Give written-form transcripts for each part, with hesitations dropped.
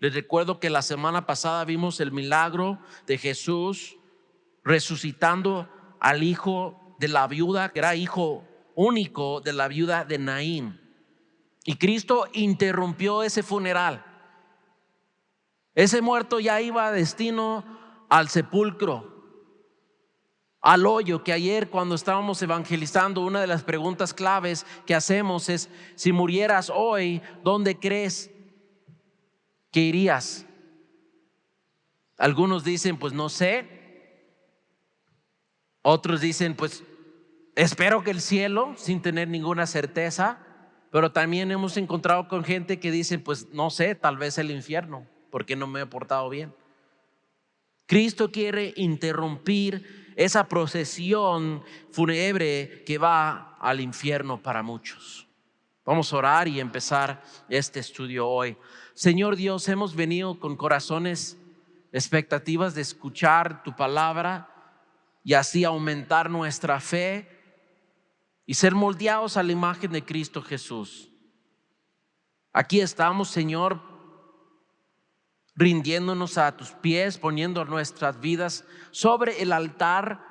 Les recuerdo que la semana pasada vimos el milagro de Jesús resucitando al hijo de la viuda, que era hijo único de la viuda de Naín. Y Cristo interrumpió ese funeral. Ese muerto ya iba destino al sepulcro, al hoyo, que ayer cuando estábamos evangelizando, una de las preguntas claves que hacemos es: si murieras hoy, ¿dónde crees que irías? Algunos dicen, pues no sé. Otros dicen, pues espero que el cielo, sin tener ninguna certeza. Pero también hemos encontrado con gente que dice, pues no sé, tal vez el infierno, porque no me he portado bien. Cristo quiere interrumpir esa procesión fúnebre que va al infierno para muchos. Vamos a orar y empezar este estudio hoy. Señor Dios, hemos venido con corazones expectativas de escuchar tu palabra y así aumentar nuestra fe y ser moldeados a la imagen de Cristo Jesús. Aquí estamos, Señor, rindiéndonos a tus pies, poniendo nuestras vidas sobre el altar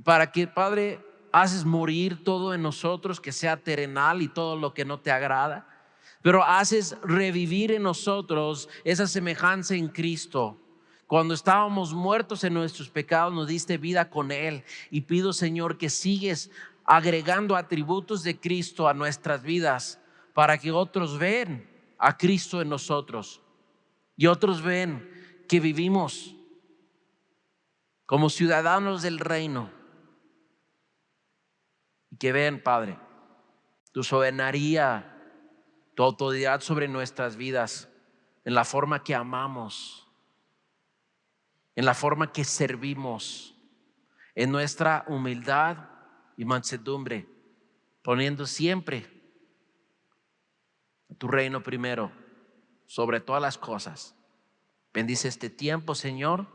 para que, Padre, haces morir todo en nosotros que sea terrenal y todo lo que no te agrada, pero haces revivir en nosotros esa semejanza en Cristo. Cuando estábamos muertos en nuestros pecados, nos diste vida con Él. Y pido, Señor, que sigues agregando atributos de Cristo a nuestras vidas para que otros vean a Cristo en nosotros y otros ven que vivimos como ciudadanos del reino, y que vean, Padre, tu soberanía, tu autoridad sobre nuestras vidas, en la forma que amamos, en la forma que servimos, en nuestra humildad y mansedumbre, poniendo siempre tu reino primero sobre todas las cosas. Bendice este tiempo, Señor,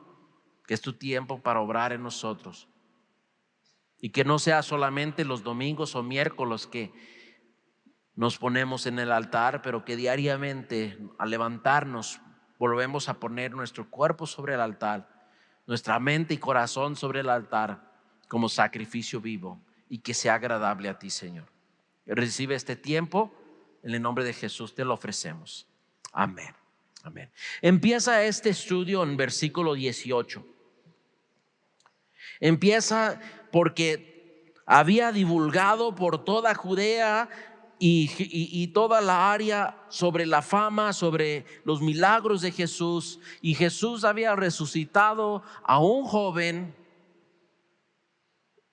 que es tu tiempo para obrar en nosotros, y que no sea solamente los domingos o miércoles que nos ponemos en el altar, pero que diariamente al levantarnos volvemos a poner nuestro cuerpo sobre el altar, nuestra mente y corazón sobre el altar como sacrificio vivo, y que sea agradable a ti, Señor. Recibe este tiempo, en el nombre de Jesús te lo ofrecemos. Amén. Amén. Empieza este estudio en versículo 18. Empieza porque había divulgado por toda Judea y toda la área sobre la fama, sobre los milagros de Jesús. Y Jesús había resucitado a un joven,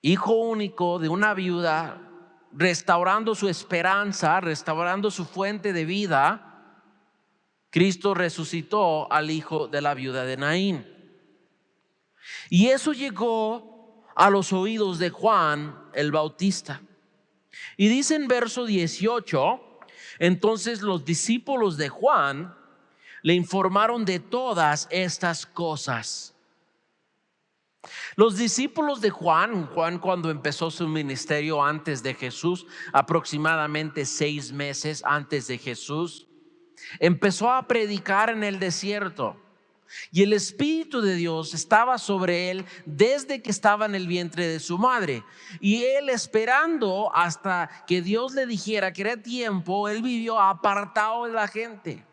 hijo único de una viuda, restaurando su esperanza, restaurando su fuente de vida. Cristo resucitó al hijo de la viuda de Naín. Y eso llegó a los oídos de Juan el Bautista. Y dice en verso 18, entonces los discípulos de Juan le informaron de todas estas cosas. Los discípulos de Juan cuando empezó su ministerio antes de Jesús, aproximadamente 6 meses antes de Jesús, empezó a predicar en el desierto. Y el Espíritu de Dios estaba sobre él desde que estaba en el vientre de su madre. Y él, esperando hasta que Dios le dijera que era tiempo, él vivió apartado de la gente,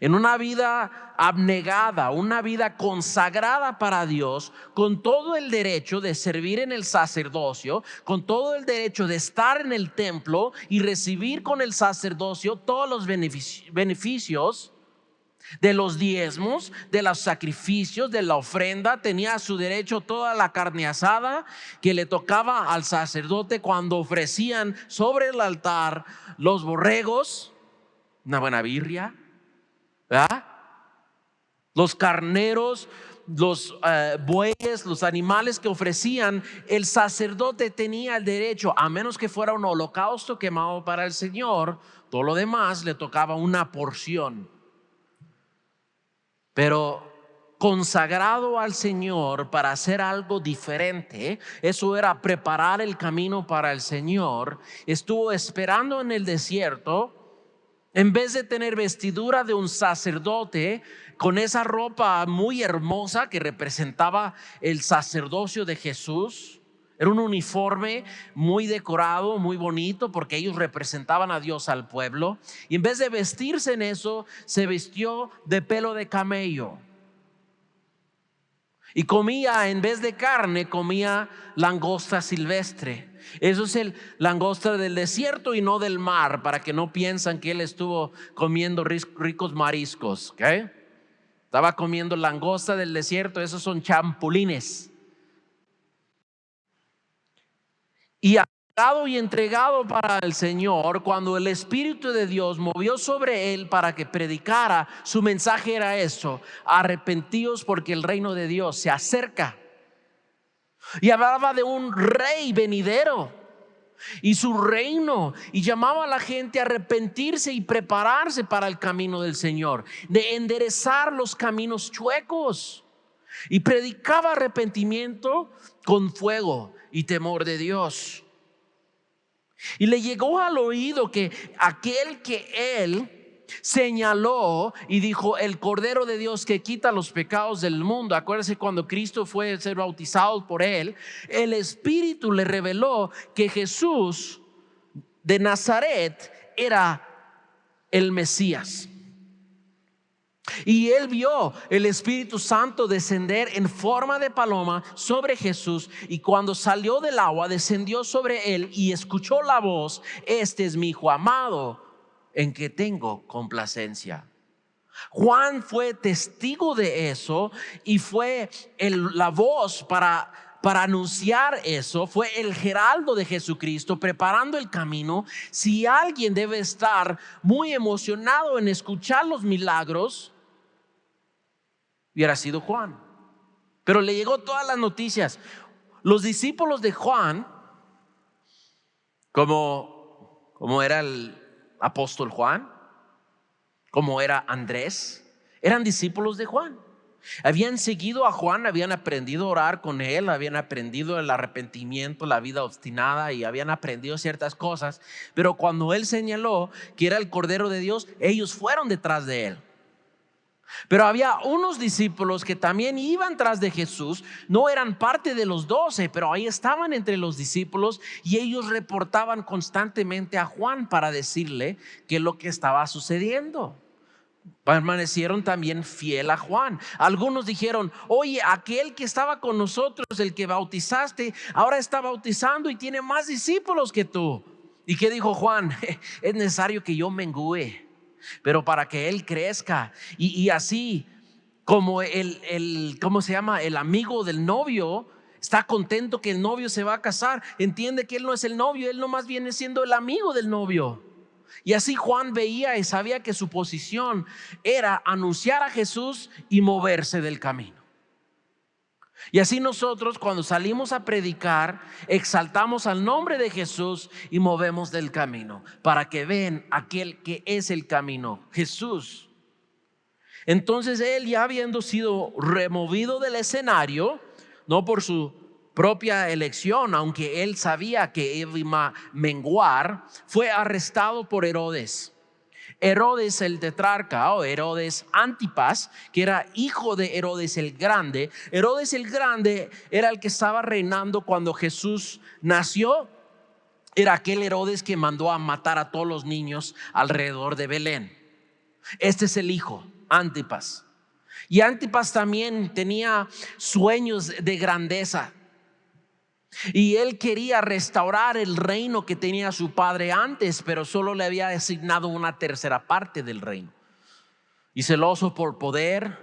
en una vida abnegada, una vida consagrada para Dios, con todo el derecho de servir en el sacerdocio, con todo el derecho de estar en el templo y recibir con el sacerdocio todos los beneficios de los diezmos, de los sacrificios, de la ofrenda. Tenía a su derecho toda la carne asada que le tocaba al sacerdote cuando ofrecían sobre el altar los borregos, una buena birria, ¿verdad? Los carneros, los bueyes, los animales que ofrecían. El sacerdote tenía el derecho, a menos que fuera un holocausto quemado para el Señor, todo lo demás le tocaba una porción. Pero consagrado al Señor para hacer algo diferente, eso era preparar el camino para el Señor, estuvo esperando en el desierto En vez de tener vestidura de un sacerdote, con esa ropa muy hermosa que representaba el sacerdocio de Jesús, era un uniforme muy decorado, muy bonito, porque ellos representaban a Dios al pueblo. Y en vez de vestirse en eso, se vistió de pelo de camello. Y comía, en vez de carne, comía langosta silvestre. Eso es el langosta del desierto y no del mar, para que no piensan que él estuvo comiendo ricos mariscos, ¿ok? Estaba comiendo langosta del desierto, esos son champulines. Y dado y entregado para el Señor, cuando el Espíritu de Dios movió sobre él para que predicara, su mensaje era eso: arrepentíos porque el reino de Dios se acerca. Y hablaba de un rey venidero y su reino, y llamaba a la gente a arrepentirse y prepararse para el camino del Señor, de enderezar los caminos chuecos, y predicaba arrepentimiento con fuego y temor de Dios. Y le llegó al oído que aquel que él señaló y dijo: el Cordero de Dios que quita los pecados del mundo. Acuérdense, cuando Cristo fue a ser bautizado por él, el Espíritu le reveló que Jesús de Nazaret era el Mesías. Y él vio el Espíritu Santo descender en forma de paloma sobre Jesús, y cuando salió del agua descendió sobre él y escuchó la voz: este es mi Hijo amado, en que tengo complacencia. Juan fue testigo de eso y fue la voz para anunciar eso. Fue el heraldo de Jesucristo preparando el camino. Si alguien debe estar muy emocionado en escuchar los milagros, hubiera sido Juan. Pero le llegó todas las noticias. Los discípulos de Juan, como era el apóstol Juan, como era Andrés, eran discípulos de Juan. Habían seguido a Juan, habían aprendido a orar con él, habían aprendido el arrepentimiento, la vida obstinada, y habían aprendido ciertas cosas. Pero cuando él señaló que era el Cordero de Dios, ellos fueron detrás de él. Pero había unos discípulos que también iban tras de Jesús. No eran parte de los 12, pero ahí estaban entre los discípulos, y ellos reportaban constantemente a Juan para decirle qué es lo que estaba sucediendo. Permanecieron también fiel a Juan. Algunos dijeron: oye, aquel que estaba con nosotros, el que bautizaste, ahora está bautizando y tiene más discípulos que tú. ¿Y qué dijo Juan? Es necesario que yo mengüe, pero para que él crezca. Y así como ¿cómo se llama? El amigo del novio está contento que el novio se va a casar, entiende que él no es el novio, él nomás viene siendo el amigo del novio. Y así Juan veía y sabía que su posición era anunciar a Jesús y moverse del camino. Y así nosotros, cuando salimos a predicar, exaltamos al nombre de Jesús y movemos del camino, para que vean aquel que es el camino, Jesús. Entonces él, ya habiendo sido removido del escenario, no por su propia elección, aunque él sabía que iba a menguar, fue arrestado por Herodes. Herodes el tetrarca, o Herodes Antipas, que era hijo de Herodes el Grande. Herodes el Grande era el que estaba reinando cuando Jesús nació. Era aquel Herodes que mandó a matar a todos los niños alrededor de Belén. Este es el hijo, Antipas. Y Antipas también tenía sueños de grandeza, y él quería restaurar el reino que tenía su padre antes, pero solo le había asignado una tercera parte del reino. Y celoso por poder,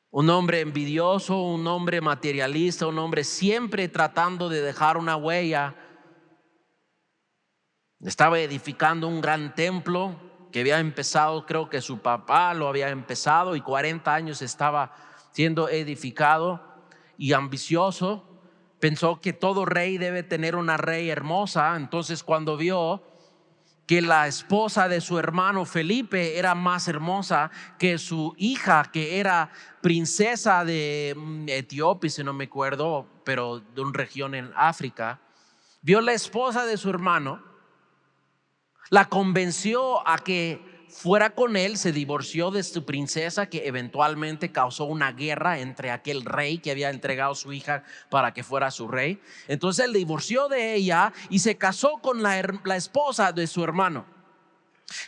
un hombre envidioso, un hombre materialista, un hombre siempre tratando de dejar una huella, estaba edificando un gran templo que había empezado, creo que su papá lo había empezado, y 40 años estaba siendo edificado. Y ambicioso, pensó que todo rey debe tener una rey hermosa. Entonces, cuando vio que la esposa de su hermano Felipe era más hermosa que su hija, que era princesa de Etiopía, si no me acuerdo, pero de una región en África, vio la esposa de su hermano, La convenció a que fuera con él, se divorció de su princesa, que eventualmente causó una guerra entre aquel rey que había entregado a su hija para que fuera su rey. Entonces él divorció de ella y se casó con la esposa de su hermano.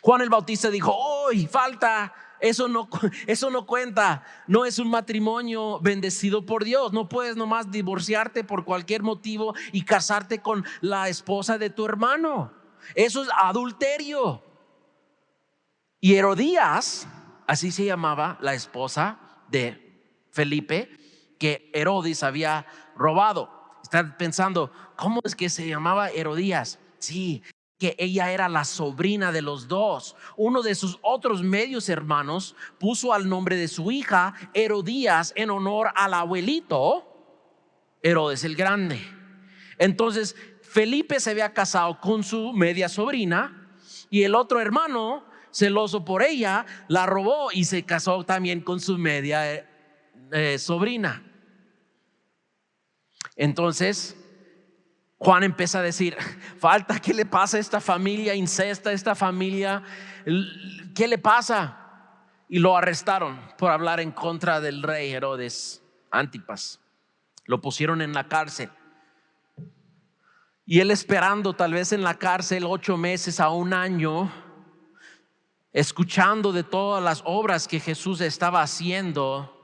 Juan el Bautista dijo: ¡Uy, falta! Eso no cuenta. No es un matrimonio bendecido por Dios. No puedes nomás divorciarte por cualquier motivo y casarte con la esposa de tu hermano. Eso es adulterio. Y Herodías, así se llamaba la esposa de Felipe, que Herodes había robado. Están pensando, ¿cómo es que se llamaba Herodías? Sí, que ella era la sobrina de los dos. Uno de sus otros medios hermanos puso al nombre de su hija Herodías en honor al abuelito Herodes el Grande. Entonces Felipe se había casado con su media sobrina y el otro hermano, celoso por ella, la robó y se casó también con su media sobrina. Entonces Juan empieza a decir: falta, ¿qué le pasa a esta familia incesta, esta familia? ¿Qué le pasa? Y lo arrestaron por hablar en contra del rey Herodes Antipas. Lo pusieron en la cárcel. Y él esperando tal vez en la cárcel 8 meses a 1 año, escuchando de todas las obras que Jesús estaba haciendo.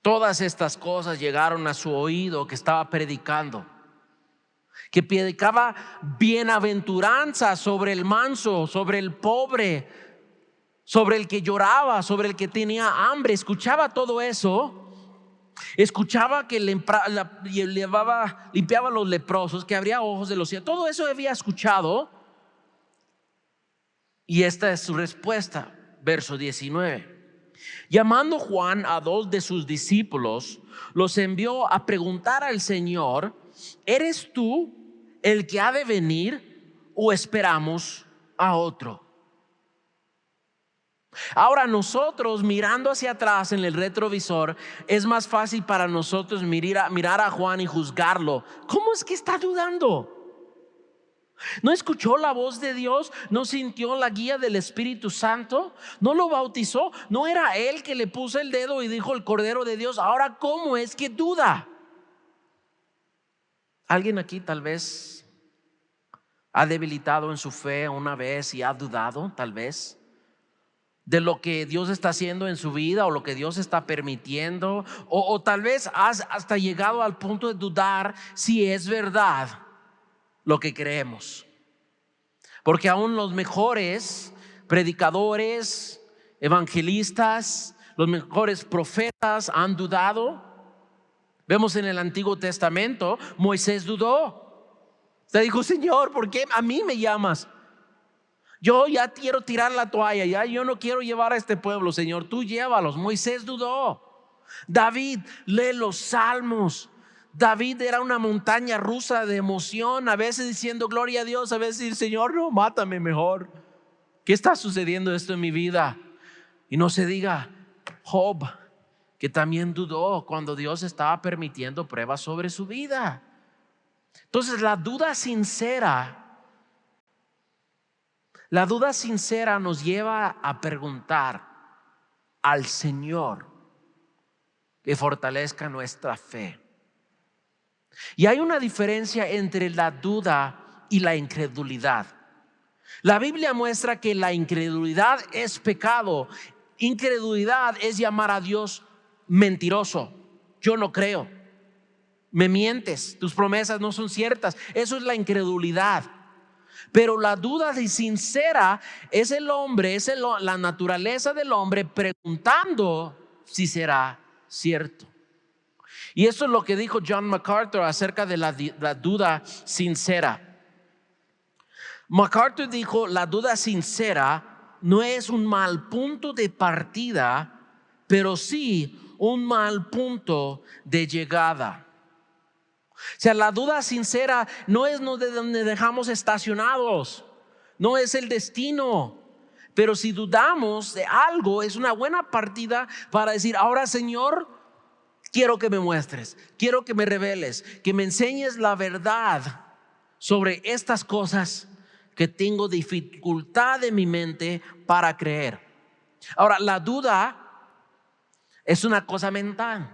Todas estas cosas llegaron a su oído, que estaba predicando, que predicaba bienaventuranza sobre el manso, sobre el pobre, sobre el que lloraba, sobre el que tenía hambre. Escuchaba todo eso. Escuchaba que limpiaba a los leprosos, que abría ojos de los ciegos. Todo eso había escuchado. Y esta es su respuesta, verso 19. Llamando Juan a 2 de sus discípulos, los envió a preguntar al Señor: ¿eres tú el que ha de venir o esperamos a otro? Ahora nosotros, mirando hacia atrás en el retrovisor, es más fácil para nosotros mirar a Juan y juzgarlo. ¿Cómo es que está dudando? ¿No escuchó la voz de Dios? ¿No sintió la guía del Espíritu Santo? ¿No lo bautizó? ¿No era él que le puso el dedo y dijo: el Cordero de Dios? Ahora, ¿cómo es que duda? ¿Alguien aquí tal vez ha debilitado en su fe una vez y ha dudado tal vez de lo que Dios está haciendo en su vida o lo que Dios está permitiendo? O tal vez has hasta llegado al punto de dudar si es verdad lo que creemos, porque aún los mejores predicadores, evangelistas, los mejores profetas han dudado. Vemos en el Antiguo Testamento, Moisés dudó. Se dijo: Señor, ¿por qué a mí me llamas? Yo ya quiero tirar la toalla, ya yo no quiero llevar a este pueblo, Señor, tú llévalos. Moisés dudó. David, lee los salmos. David era una montaña rusa de emoción, a veces diciendo gloria a Dios, a veces decir: Señor, no, mátame mejor. ¿Qué está sucediendo esto en mi vida? Y no se diga Job, que también dudó cuando Dios estaba permitiendo pruebas sobre su vida. Entonces la duda sincera nos lleva a preguntar al Señor que fortalezca nuestra fe. Y hay una diferencia entre la duda y la incredulidad. La Biblia muestra que la incredulidad es pecado. Incredulidad es llamar a Dios mentiroso. Yo no creo, me mientes, tus promesas no son ciertas. Eso es la incredulidad. Pero la duda sincera es el hombre, la naturaleza del hombre preguntando si será cierto. Y eso es lo que dijo John MacArthur acerca de la duda sincera. MacArthur dijo: la duda sincera no es un mal punto de partida, pero sí un mal punto de llegada. O sea, la duda sincera no es de donde dejamos estacionados, no es el destino. Pero si dudamos de algo, es una buena partida para decir: ahora, Señor, quiero que me muestres, quiero que me reveles, que me enseñes la verdad sobre estas cosas que tengo dificultad en mi mente para creer. Ahora, la duda es una cosa mental.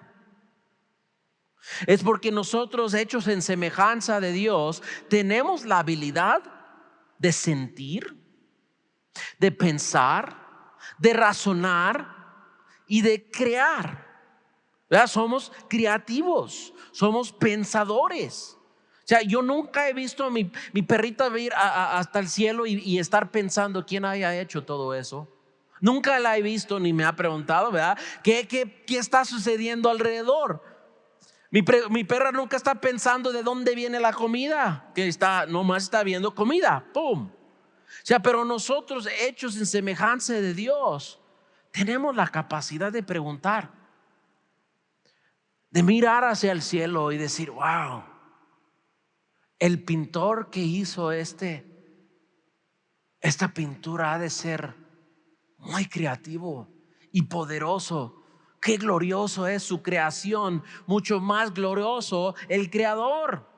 Es porque nosotros, hechos en semejanza de Dios, tenemos la habilidad de sentir, de pensar, de razonar y de crear. ¿Verdad? Somos creativos, somos pensadores. O sea, yo nunca he visto a mi perrita ir hasta el cielo y estar pensando quién haya hecho todo eso. Nunca la he visto ni me ha preguntado, ¿verdad? ¿Qué está sucediendo alrededor? Mi perra nunca está pensando de dónde viene la comida, que nomás está viendo comida, ¡pum! O sea, pero nosotros, hechos en semejanza de Dios, tenemos la capacidad de preguntar, de mirar hacia el cielo y decir, wow, el pintor que hizo esta pintura ha de ser muy creativo y poderoso. Qué glorioso es su creación, mucho más glorioso el creador.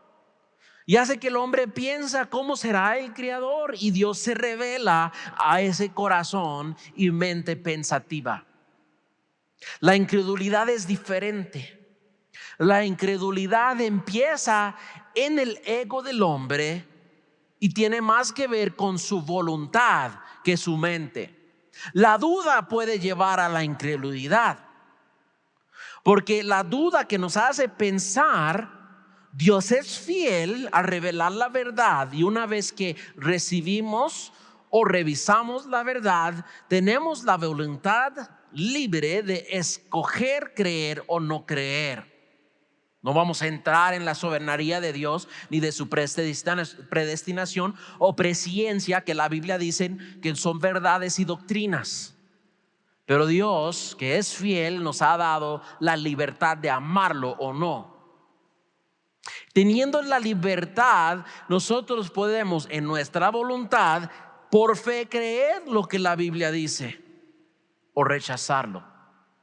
Y hace que el hombre piensa cómo será el creador, y Dios se revela a ese corazón y mente pensativa. La incredulidad es diferente. La incredulidad empieza en el ego del hombre y tiene más que ver con su voluntad que su mente. La duda puede llevar a la incredulidad, porque la duda que nos hace pensar, Dios es fiel a revelar la verdad, y una vez que recibimos o revisamos la verdad, tenemos la voluntad libre de escoger creer o no creer. No vamos a entrar en la soberanía de Dios ni de su predestinación o presciencia, que la Biblia dice que son verdades y doctrinas. Pero Dios, que es fiel, nos ha dado la libertad de amarlo o no. Teniendo la libertad, nosotros podemos en nuestra voluntad, por fe, creer lo que la Biblia dice o rechazarlo,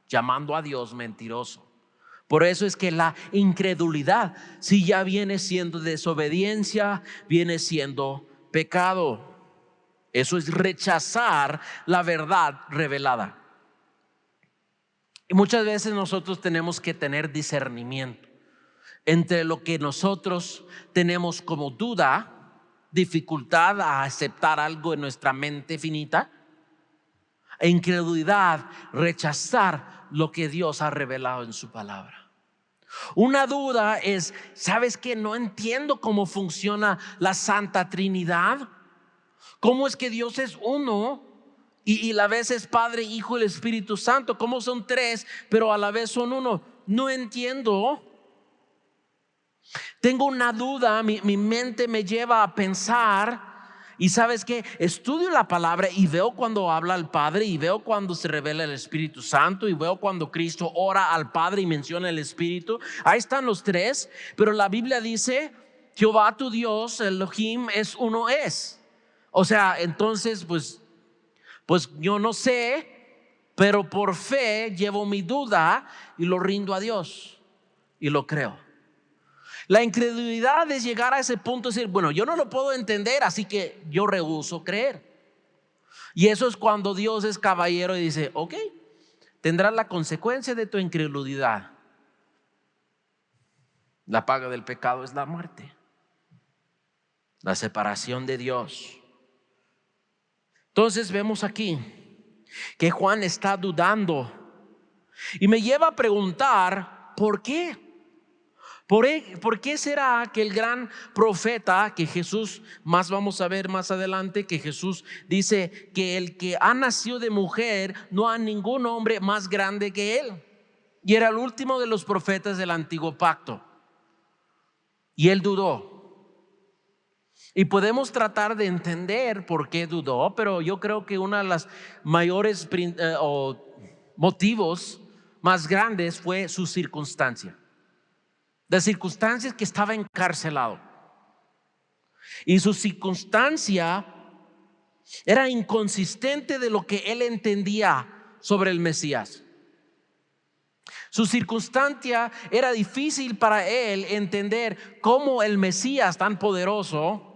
llamando a Dios mentiroso. Por eso es que la incredulidad, si ya viene siendo desobediencia, viene siendo pecado. Eso es rechazar la verdad revelada. Y muchas veces nosotros tenemos que tener discernimiento entre lo que nosotros tenemos como duda, dificultad a aceptar algo en nuestra mente finita, e incredulidad, rechazar lo que Dios ha revelado en su palabra. Una duda es, ¿sabes qué? No entiendo cómo funciona la Santa Trinidad. ¿Cómo es que Dios es uno y a la vez es Padre, Hijo y el Espíritu Santo? ¿Cómo son tres pero a la vez son uno? No entiendo. Tengo una duda, mi mente me lleva a pensar. Y sabes que estudio la palabra y veo cuando habla el Padre, y veo cuando se revela el Espíritu Santo, y veo cuando Cristo ora al Padre y menciona el Espíritu. Ahí están los tres, pero la Biblia dice, Jehová tu Dios, Elohim, es uno es. O sea, entonces pues yo no sé, pero por fe llevo mi duda y lo rindo a Dios y lo creo. La incredulidad es llegar a ese punto de decir, bueno, yo no lo puedo entender, así que yo rehúso creer. Y eso es cuando Dios es caballero y dice, ok, tendrás la consecuencia de tu incredulidad. La paga del pecado es la muerte, la separación de Dios. Entonces vemos aquí que Juan está dudando y me lleva a preguntar, ¿por qué? ¿Por qué será que el gran profeta que Jesús, más vamos a ver más adelante, que Jesús dice que el que ha nacido de mujer no hay ningún hombre más grande que él? Y era el último de los profetas del antiguo pacto. Y él dudó. Y podemos tratar de entender por qué dudó, pero yo creo que uno de los mayores motivos más grandes fue su circunstancia. Las circunstancias que estaba encarcelado, y su circunstancia era inconsistente de lo que él entendía sobre el Mesías. Su circunstancia era difícil para él entender cómo el Mesías tan poderoso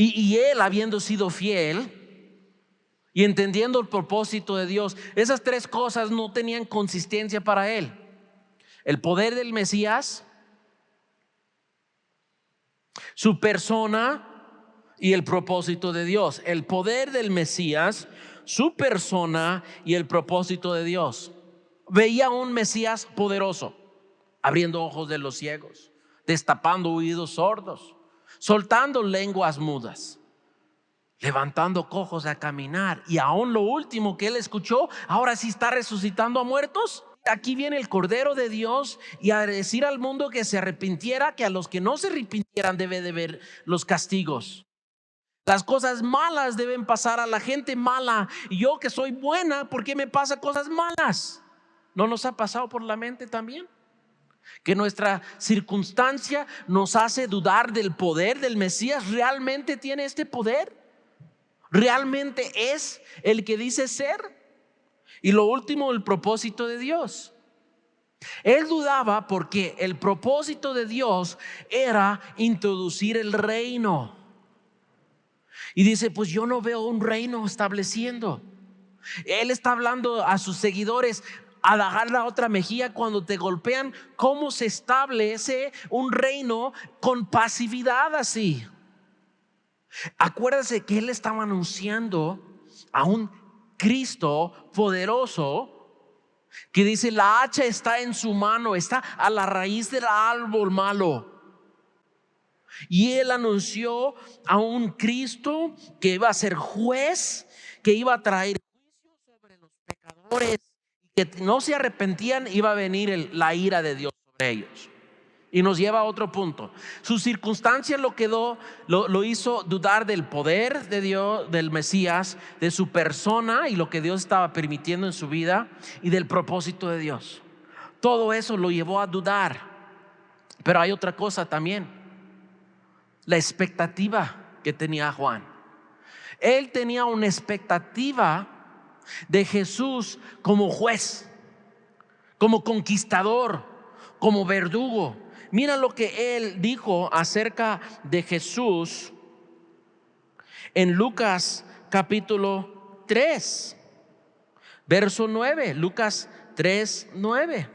Y él, habiendo sido fiel y entendiendo el propósito de Dios, esas tres cosas no tenían consistencia para él: el poder del Mesías, su persona y el propósito de Dios. El poder del Mesías, su persona y el propósito de Dios. Veía un Mesías poderoso, abriendo ojos de los ciegos, destapando oídos sordos, soltando lenguas mudas, levantando cojos a caminar. Y aún lo último que él escuchó, ahora sí está resucitando a muertos. Aquí viene el Cordero de Dios y a decir al mundo que se arrepintiera, que a los que no se arrepintieran debe de ver los castigos. Las cosas malas deben pasar a la gente mala. Y yo, que soy buena, ¿por qué me pasa cosas malas? ¿No nos ha pasado por la mente también? Que nuestra circunstancia nos hace dudar del poder del Mesías. ¿Realmente tiene este poder? ¿Realmente es el que dice ser? Y lo último, el propósito de Dios. Él dudaba porque el propósito de Dios era introducir el reino. Y dice, pues yo no veo un reino estableciendo. Él está hablando a sus seguidores: halagar la otra mejilla cuando te golpean. ¿Cómo se establece un reino con pasividad así? Acuérdese que él estaba anunciando a un Cristo poderoso, que dice: la hacha está en su mano, está a la raíz del árbol malo. Y él anunció a un Cristo que iba a ser juez, que iba a traer juicio sobre los pecadores, y que no se arrepentían, iba a venir la ira de Dios sobre ellos. Y nos lleva a otro punto. Su circunstancia lo hizo dudar del poder de Dios, del Mesías, de su persona y lo que Dios estaba permitiendo en su vida, y del propósito de Dios. Todo eso lo llevó a dudar. Pero hay otra cosa también: la expectativa que tenía Juan. Él tenía una expectativa de Jesús como juez, como conquistador, como verdugo. Mira lo que él dijo acerca de Jesús en Lucas capítulo 3, verso 9. Lucas 3, 9.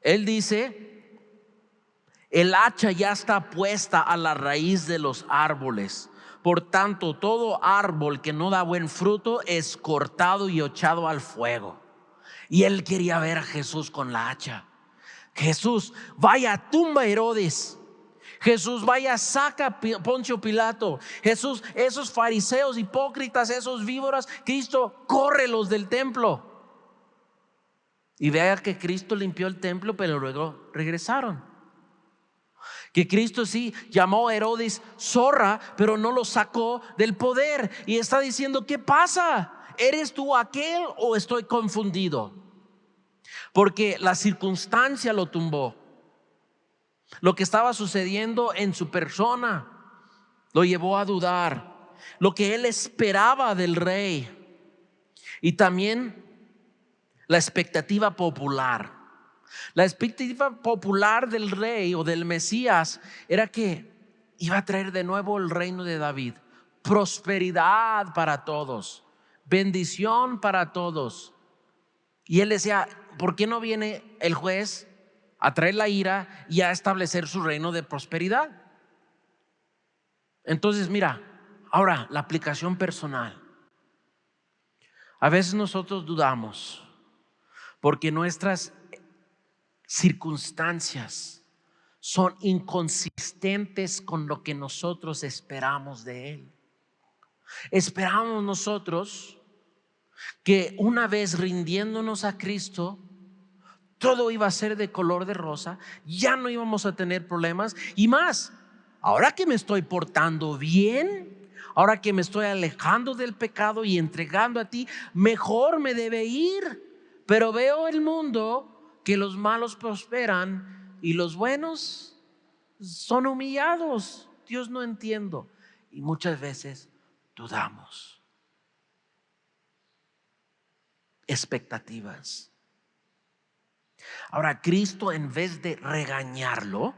Él dice: el hacha ya está puesta a la raíz de los árboles. Por tanto, todo árbol que no da buen fruto es cortado y echado al fuego. Y él quería ver a Jesús con la hacha. Jesús, vaya, tumba a Herodes. Jesús, vaya, saca a Poncio Pilato. Jesús, esos fariseos hipócritas, esos víboras, Cristo, córrelos del templo. Y vea que Cristo limpió el templo, pero luego regresaron. Que Cristo sí llamó a Herodes zorra, pero no lo sacó del poder. Y está diciendo: ¿qué pasa? ¿Eres tú aquel o estoy confundido? Porque la circunstancia lo tumbó. Lo que estaba sucediendo en su persona lo llevó a dudar. Lo que él esperaba del rey. Y también la expectativa popular. La expectativa popular del rey o del Mesías era que iba a traer de nuevo el reino de David, prosperidad para todos, bendición para todos. Y él decía: ¿por qué no viene el juez a traer la ira y a establecer su reino de prosperidad? Entonces, mira, ahora la aplicación personal. A veces nosotros dudamos porque nuestras circunstancias son inconsistentes con lo que nosotros esperamos de Él. Esperamos nosotros que una vez rindiéndonos a Cristo, todo iba a ser de color de rosa, ya no íbamos a tener problemas. Y más, ahora que me estoy portando bien, ahora que me estoy alejando del pecado y entregando a ti, mejor me debe ir. Pero veo el mundo, que los malos prosperan y los buenos son humillados. Dios, no entiendo. Y muchas veces dudamos. Expectativas. Ahora, Cristo, en vez de regañarlo,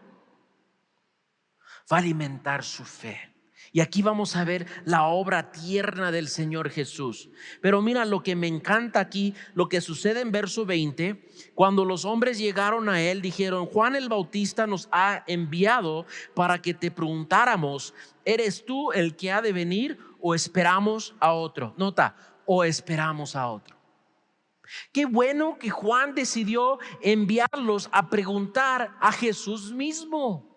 va a alimentar su fe. Y aquí vamos a ver la obra tierna del Señor Jesús. Pero mira lo que me encanta aquí, lo que sucede en verso 20. Cuando los hombres llegaron a él, dijeron: Juan el Bautista nos ha enviado para que te preguntáramos: ¿eres tú el que ha de venir o esperamos a otro? Nota, o esperamos a otro. Qué bueno que Juan decidió enviarlos a preguntar a Jesús mismo.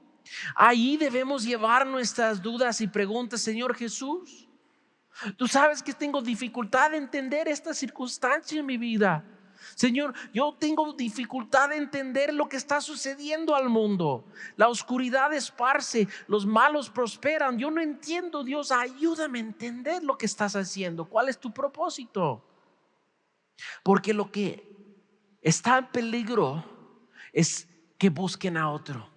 Ahí debemos llevar nuestras dudas y preguntas. Señor Jesús, tú sabes que tengo dificultad de entender esta circunstancia en mi vida. Señor, yo tengo dificultad de entender lo que está sucediendo al mundo. La oscuridad esparce, los malos prosperan. Yo no entiendo, Dios, ayúdame a entender lo que estás haciendo. ¿Cuál es tu propósito? Porque lo que está en peligro es que busquen a otro.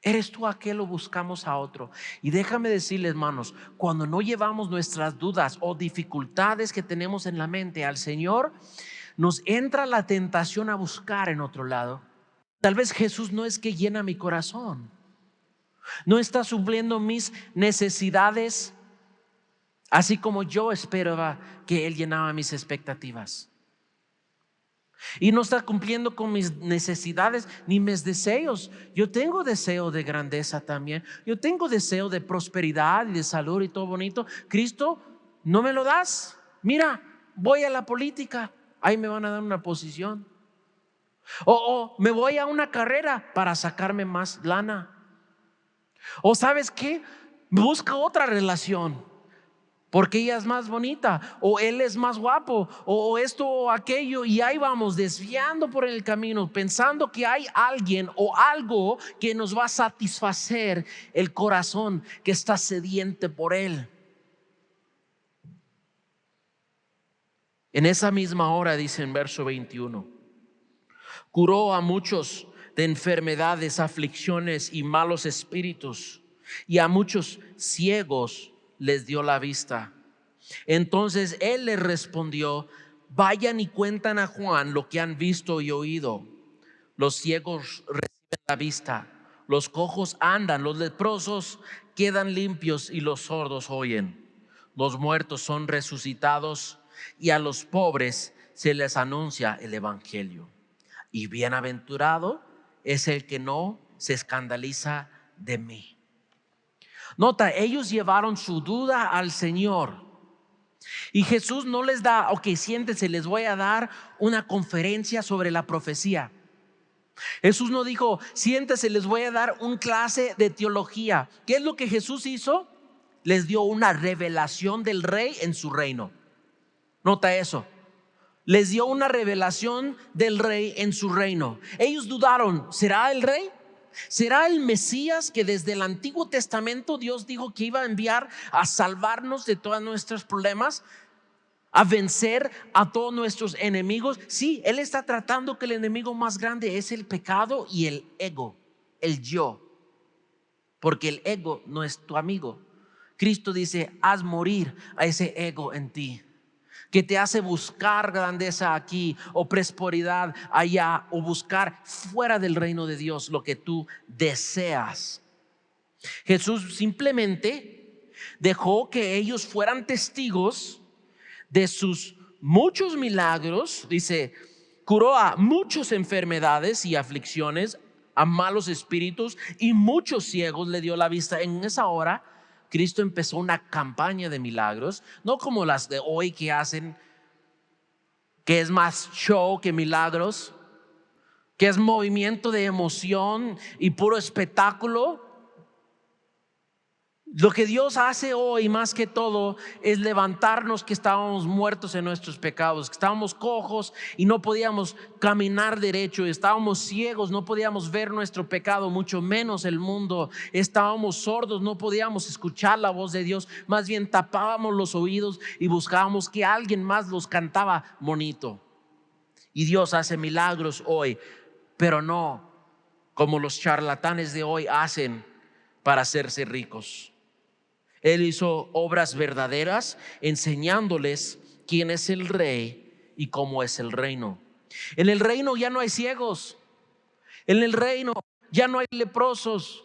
¿Eres tú aquel o buscamos a otro? Y déjame decirles, hermanos, cuando no llevamos nuestras dudas o dificultades que tenemos en la mente al Señor, nos entra la tentación a buscar en otro lado. Tal vez Jesús no es que llena mi corazón, no está supliendo mis necesidades así como yo esperaba que Él llenaba mis expectativas. Y no está cumpliendo con mis necesidades ni mis deseos. Yo tengo deseo de grandeza también. Yo tengo deseo de prosperidad y de salud y todo bonito. Cristo, ¿no me lo das? Mira, voy a la política, ahí me van a dar una posición. O me voy a una carrera para sacarme más lana. O ¿sabes qué? Busca otra relación, porque ella es más bonita, o él es más guapo, o esto o aquello, y ahí vamos desviando por el camino, pensando que hay alguien o algo que nos va a satisfacer el corazón que está sediente por él. En esa misma hora, dice en verso 21, curó a muchos de enfermedades, aflicciones y malos espíritus, y a muchos ciegos les dio la vista. Entonces él les respondió: vayan y cuentan a Juan lo que han visto y oído. Los ciegos reciben la vista, los cojos andan, los leprosos quedan limpios y los sordos oyen. Los muertos son resucitados y a los pobres se les anuncia el evangelio. Y bienaventurado es el que no se escandaliza de mí. Nota, ellos llevaron su duda al Señor y Jesús no les da: ok, siéntense, les voy a dar una conferencia sobre la profecía. Jesús no dijo: siéntense, les voy a dar una clase de teología. ¿Qué es lo que Jesús hizo? Les dio una revelación del rey en su reino. Nota eso. Les dio una revelación del rey en su reino. Ellos dudaron: ¿será el rey? ¿Será el Mesías que desde el Antiguo Testamento Dios dijo que iba a enviar a salvarnos de todos nuestros problemas, a vencer a todos nuestros enemigos? Sí, Él está tratando que el enemigo más grande es el pecado y el ego, el yo, porque el ego no es tu amigo. Cristo dice: haz morir a ese ego en ti, que te hace buscar grandeza aquí o prosperidad allá, o buscar fuera del reino de Dios lo que tú deseas. Jesús simplemente dejó que ellos fueran testigos de sus muchos milagros. Dice: curó a muchas enfermedades y aflicciones, a malos espíritus, y muchos ciegos le dio la vista. En esa hora Cristo empezó una campaña de milagros, no como las de hoy que hacen, que es más show que milagros, que es movimiento de emoción y puro espectáculo. Lo que Dios hace hoy más que todo es levantarnos que estábamos muertos en nuestros pecados, que estábamos cojos y no podíamos caminar derecho, estábamos ciegos, no podíamos ver nuestro pecado, mucho menos el mundo, estábamos sordos, no podíamos escuchar la voz de Dios, más bien tapábamos los oídos y buscábamos que alguien más los cantaba bonito. Y Dios hace milagros hoy, pero no como los charlatanes de hoy hacen para hacerse ricos. Él hizo obras verdaderas, enseñándoles quién es el rey y cómo es el reino. En el reino ya no hay ciegos, en el reino ya no hay leprosos,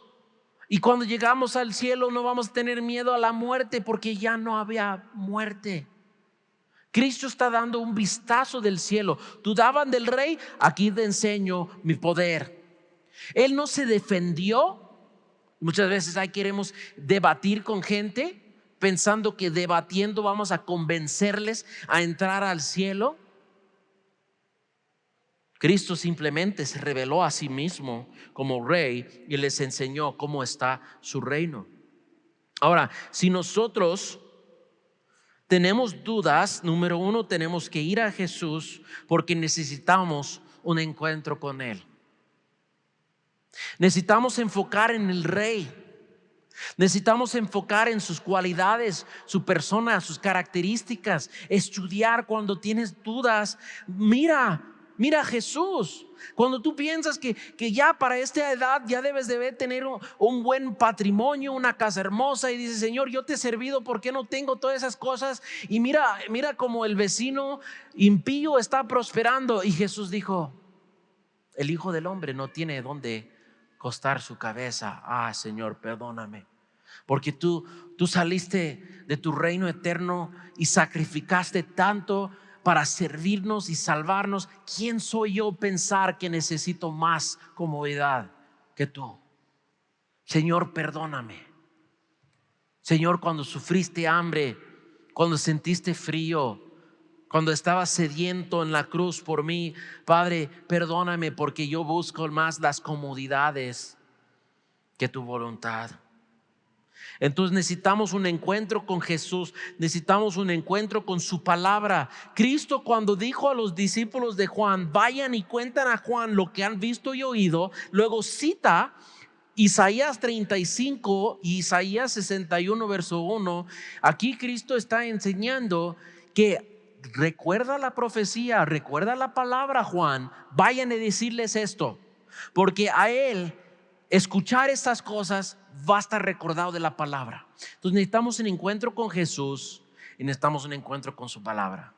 Y cuando llegamos al cielo no vamos a tener miedo a la muerte porque ya no había muerte. Cristo está dando un vistazo del cielo. ¿Dudaban del rey? Aquí te enseño mi poder. Él no se defendió. Muchas veces ahí queremos debatir con gente pensando que debatiendo vamos a convencerles a entrar al cielo. Cristo simplemente se reveló a sí mismo como rey y les enseñó cómo está su reino. Ahora, si nosotros tenemos dudas, número uno, tenemos que ir a Jesús porque necesitamos un encuentro con Él. Necesitamos enfocar en el Rey. Necesitamos enfocar en sus cualidades, su persona, sus características. Estudiar cuando tienes dudas. Mira a Jesús. Cuando tú piensas que ya para esta edad ya debes de tener un buen patrimonio, una casa hermosa, y dices, Señor, yo te he servido, ¿por qué no tengo todas esas cosas? Y mira como el vecino impío está prosperando. Y Jesús dijo, el Hijo del Hombre no tiene dónde costar su cabeza. Señor, perdóname, porque tú saliste de tu reino eterno y sacrificaste tanto para servirnos y salvarnos. ¿Quién soy yo pensar que necesito más comodidad que tú? Señor, perdóname. Señor, cuando sufriste hambre, cuando sentiste frío, cuando estabas sediento en la cruz por mí, Padre, perdóname porque yo busco más las comodidades que tu voluntad. Entonces necesitamos un encuentro con Jesús, necesitamos un encuentro con su palabra. Cristo, cuando dijo a los discípulos de Juan, vayan y cuentan a Juan lo que han visto y oído, luego cita Isaías 35 y Isaías 61 verso 1. Aquí Cristo está enseñando que recuerda la profecía, recuerda la palabra, Juan, vayan a decirles esto, porque a él escuchar estas cosas va a estar recordado de la palabra. Entonces necesitamos un encuentro con Jesús y necesitamos un encuentro con su palabra.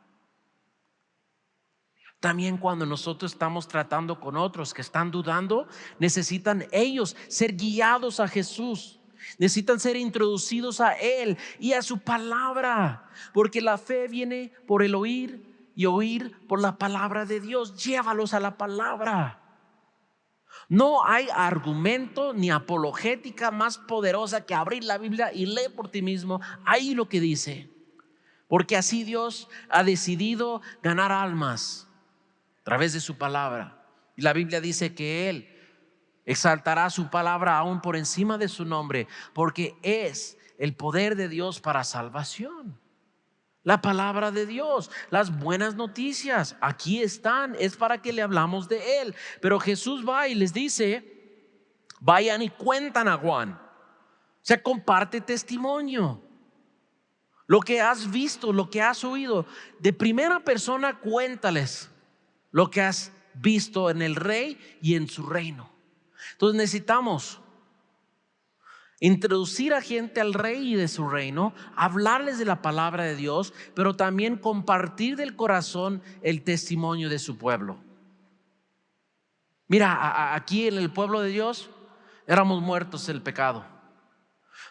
También cuando nosotros estamos tratando con otros que están dudando, necesitan ellos ser guiados a Jesús. Necesitan ser introducidos a Él y a su palabra, porque la fe viene por el oír y oír por la palabra de Dios. Llévalos a la palabra. No hay argumento ni apologética más poderosa que abrir la Biblia y leer por ti mismo ahí lo que dice, porque así Dios ha decidido ganar almas a través de su palabra. Y la Biblia dice que Él exaltará su palabra aún por encima de su nombre, porque es el poder de Dios para salvación. La palabra de Dios, las buenas noticias, aquí están, es para que le hablamos de Él. Pero Jesús va y les dice, vayan y cuentan a Juan. O sea, comparte testimonio. Lo que has visto, lo que has oído, de primera persona cuéntales lo que has visto en el Rey y en su reino. Entonces necesitamos introducir a gente al Rey y de su reino, hablarles de la palabra de Dios, pero también compartir del corazón el testimonio de su pueblo. Mira, aquí en el pueblo de Dios éramos muertos en el pecado.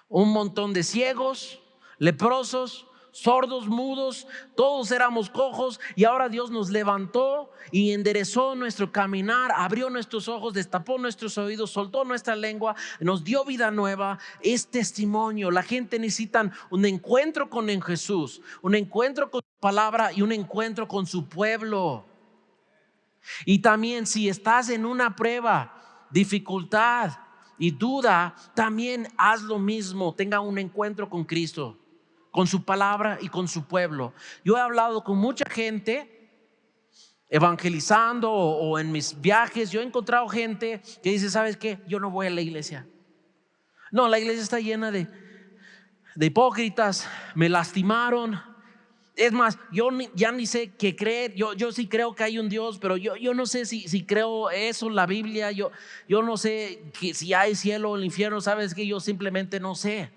Un montón de ciegos, leprosos, sordos, mudos, todos éramos cojos, y ahora Dios nos levantó y enderezó nuestro caminar, abrió nuestros ojos, destapó nuestros oídos, soltó nuestra lengua, nos dio vida nueva. Es testimonio. La gente necesita un encuentro con Jesús, un encuentro con su palabra y un encuentro con su pueblo. Y también si estás en una prueba, dificultad y duda, también haz lo mismo. Tenga un encuentro con Cristo, con su palabra y con su pueblo. Yo he hablado con mucha gente evangelizando o en mis viajes. Yo he encontrado gente que dice, ¿sabes qué? Yo no voy a la iglesia. No, la iglesia está llena de hipócritas, me lastimaron. Es más, yo ya ni sé qué creer. Yo sí creo que hay un Dios, pero yo no sé si creo eso en la Biblia. Yo no sé si hay cielo o el infierno. ¿Sabes qué? Yo simplemente no sé.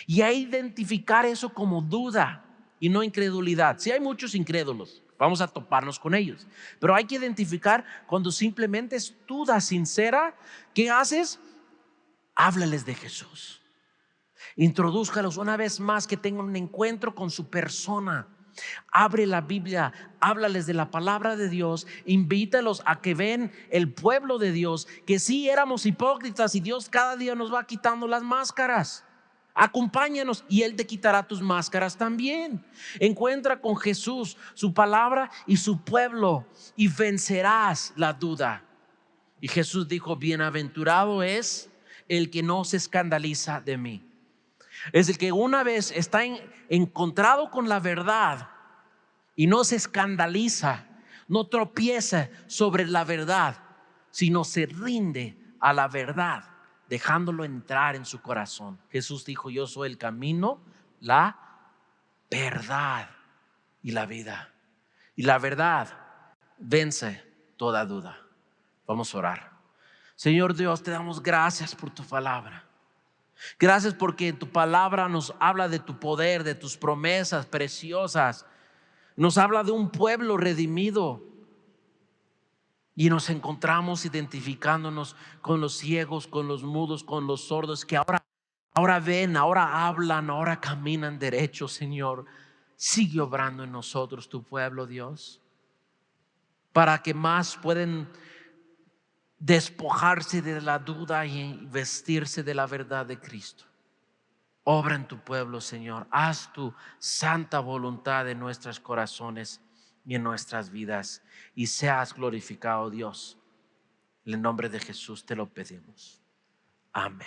Y a identificar eso como duda y no incredulidad. Si hay muchos incrédulos, vamos a toparnos con ellos, pero hay que identificar cuando simplemente es duda sincera. ¿Qué haces? Háblales de Jesús. Introdúzcalos una vez más, que tengan un encuentro con su persona. Abre la Biblia, háblales de la palabra de Dios, invítalos a que ven el pueblo de Dios, que sí éramos hipócritas y Dios cada día nos va quitando las máscaras. Acompáñanos y Él te quitará tus máscaras también. Encuentra con Jesús, su palabra y su pueblo, y vencerás la duda. Y Jesús dijo: bienaventurado es el que no se escandaliza de mí. Es el que una vez está encontrado con la verdad y no se escandaliza, no tropieza sobre la verdad, sino se rinde a la verdad, dejándolo entrar en su corazón. Jesús dijo: yo soy el camino, la verdad y la vida. Y la verdad vence toda duda. Vamos a orar. Señor Dios, te damos gracias por tu palabra. Gracias porque tu palabra nos habla de tu poder, de tus promesas preciosas. Nos habla de un pueblo redimido. Y nos encontramos identificándonos con los ciegos, con los mudos, con los sordos, que ahora ven, ahora hablan, ahora caminan derecho. Señor, sigue obrando en nosotros, tu pueblo, Dios, para que más pueden despojarse de la duda y vestirse de la verdad de Cristo. Obra en tu pueblo, Señor. Haz tu santa voluntad en nuestros corazones y en nuestras vidas, y seas glorificado, Dios. En el nombre de Jesús te lo pedimos. Amén.